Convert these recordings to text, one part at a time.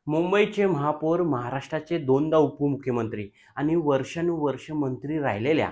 मुंबईचे महापौर, महाराष्ट्राचे दोनदा उपमुख्यमंत्री आणि वर्षानुवर्ष मंत्री राहिलेल्या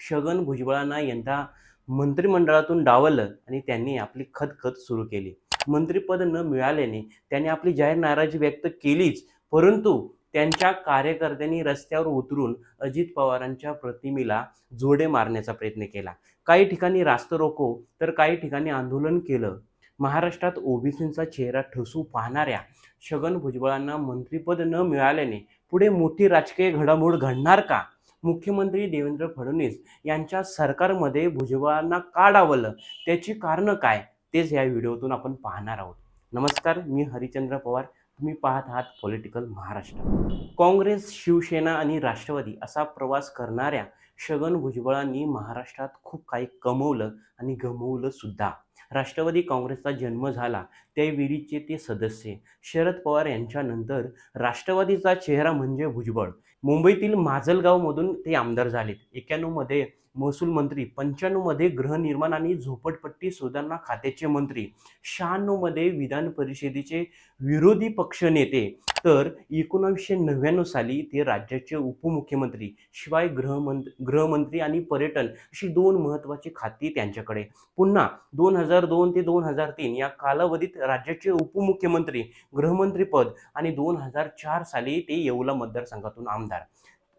छगन भुजबळांना यंदा मंत्रिमंडळातून डावललं आणि त्यांनी आपली खदखद सुरू केली. मंत्रिपद न मिळाल्याने त्यांनी आपली जाहीर नाराजी व्यक्त केलीच, परंतु त्यांच्या कार्यकर्त्यांनी रस्त्यावर उतरून अजित पवारांच्या प्रतिमेला जोडे मारण्याचा प्रयत्न केला. काही ठिकाणी रास्ता रोको तर काही ठिकाणी आंदोलन केलं. महाराष्ट्रात ओबीसींचा चेहरा ठसू पाहणाऱ्या छगन भुजबळांना मंत्रिपद न मिळाल्याने पुढे मोठी राजकीय घडामोड घडणार का? मुख्यमंत्री देवेंद्र फडणवीस यांच्या सरकारमध्ये भुजबळांना का डावललं, त्याची कारणं काय, तेच या व्हिडिओतून आपण पाहणार आहोत. नमस्कार, मी हरिचंद्र पवार. तुम्ही पाहत आहात पॉलिटिकल महाराष्ट्र. काँग्रेस, शिवसेना आणि राष्ट्रवादी असा प्रवास करणाऱ्या छगन भुजबळांनी महाराष्ट्रात खूप काही कमवलं आणि गमवलं सुद्धा. राष्ट्रवादी काँग्रेसचा जन्म झाला त्यावेळीचे ते सदस्य. शरद पवार यांच्यानंतर राष्ट्रवादीचा चेहरा म्हणजे भुजबळ. मुंबईतील माजलगावमधून ते आमदार झालेत. 91 मध्ये महसूल मंत्री, 95 मध्ये गृहनिर्माण आणि झोपडपट्टी सुधारणा खात्याचे मंत्री, 96 मध्ये विधान परिषदेचे विरोधी पक्षनेते, तर 1999 साली ते राज्याचे उपमुख्यमंत्री. शिवाय गृहमंत्री आणि पर्यटन अशी दोन महत्त्वाची खाती त्यांच्याकडे. पुन्हा 2002 ते 2003 या कालावधीत राज्याचे उपमुख्यमंत्री, गृहमंत्रीपद आणि 2004 साली ते येवला मतदारसंघातून आमदार.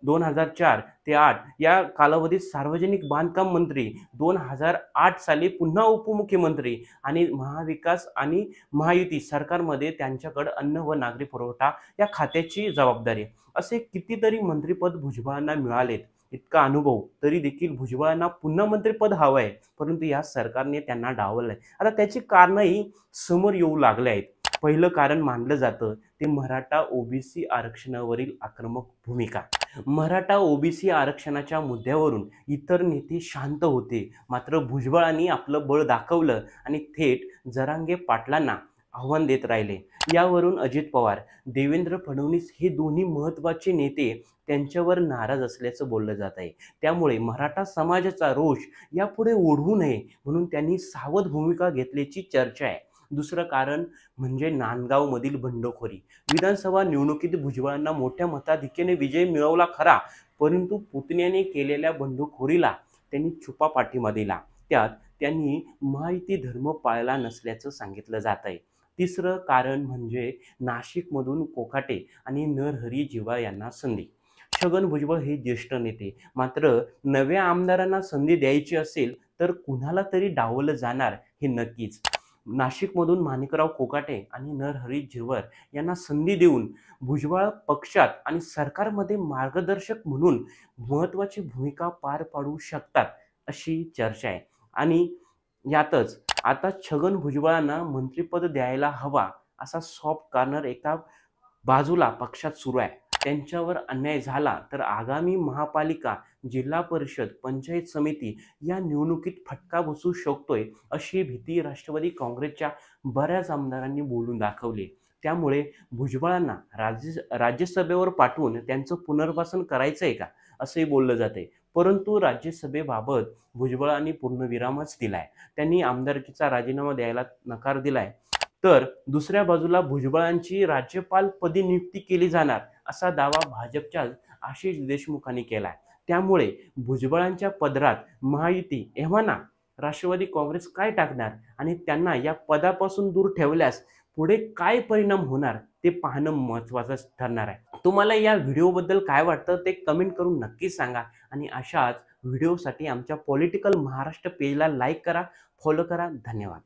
2004 ते 8 या कालावधीत सार्वजनिक बांधकाम मंत्री. 2008 साली पुन्हा उपमुख्यमंत्री आणि महाविकास आणि महायुती सरकारमध्ये त्यांच्याकडे अन्न व नागरी पुरवठा या खात्याची जबाबदारी. असे कितीतरी मंत्रिपद भुजबळांना मिळालेत. इतका अनुभव तरी देखील भुजबळांना पुन्हा मंत्रिपद हवं आहे, परंतु या सरकारने त्यांना डावललंय. आता त्याची कारणंही समोर येऊ लागले आहेत. पहिलं कारण मानलं जातं ते मराठा ओबीसी आरक्षणावरील आक्रमक भूमिका. मराठा ओबीसी आरक्षणाच्या मुद्द्यावरून इतर नेते शांत होते, मात्र भुजबळांनी आपलं बळ दाखवलं आणि थेट जरांगे पाटलांना आव्हान देत राहिले. यावरून अजित पवार, देवेंद्र फडणवीस हे दोन्ही महत्त्वाचे नेते त्यांच्यावर नाराज असल्याचं बोललं जात आहे. त्यामुळे मराठा समाजाचा रोष यापुढे ओढवू नये म्हणून त्यांनी सावध भूमिका घेतल्याची चर्चा आहे. दुसरं कारण म्हणजे नांदगावमधील बंडखोरी. विधानसभा निवडणुकीत भुजबळांना मोठ्या मताधिक्याने विजय मिळवला खरा, परंतु पुतण्याने केलेल्या बंडखोरीला त्यांनी छुपा पाठिंबा दिला. त्यात त्यांनी महायुती धर्म पाळला नसल्याचं सांगितलं जात आहे. तिसरं कारण म्हणजे नाशिकमधून कोकाटे आणि नरहरी झिरवाळ यांना संधी. छगन भुजबळ हे ज्येष्ठ नेते, मात्र नव्या आमदारांना संधी द्यायची असेल तर कुणाला तरी डावलं जाणार हे नक्कीच. नाशिकमधून माणिकराव कोकाटे आणि नरहरी झिरवाळ यांना संधी देऊन भुजबळ पक्षात आणि सरकारमध्ये मार्गदर्शक म्हणून महत्त्वाची भूमिका पार पाडू शकतात अशी चर्चा आहे. आणि यातच आता छगन भुजबळांना मंत्रिपद द्यायला हवा असा सॉफ्ट कॉर्नर एका बाजूला पक्षात सुरू आहे. त्यांच्यावर अन्याय झाला तर आगामी महापालिका, जिल्हा परिषद, पंचायत समिती या निवडणुकीत फटका बसू शकतोय अशी भीती राष्ट्रवादी काँग्रेसच्या बऱ्याच आमदारांनी बोलून दाखवली. त्यामुळे भुजबळांना राज्यसभेवर पाठवून त्यांचं पुनर्वसन करायचं आहे का असंही बोललं जाते. परंतु राज्यसभेबाबत भुजबळांनी पूर्णविरामच दिलाय. त्यांनी आमदारकीचा राजीनामा द्यायला नकार दिलाय. तर दुसऱ्या बाजूला भुजबळांची राज्यपालपदी नियुक्ती केली जाणार असा दावा भाजपच्या आशिष देशमुखांनी केलाय. त्यामुळे भुजबळांच्या पदरात महायुती एव्हाना राष्ट्रवादी काँग्रेस काय टाकणार आणि त्यांना या पदापासून दूर ठेवल्यास पुढे काय परिणाम होणार ते पाहणं महत्त्वाचं ठरणार आहे. तुम्हाला या व्हिडिओबद्दल काय वाटतं ते कमेंट करून नक्कीच सांगा आणि अशाच व्हिडिओसाठी आमच्या पॉलिटिकल महाराष्ट्र पेजला लाईक करा, फॉलो करा. धन्यवाद.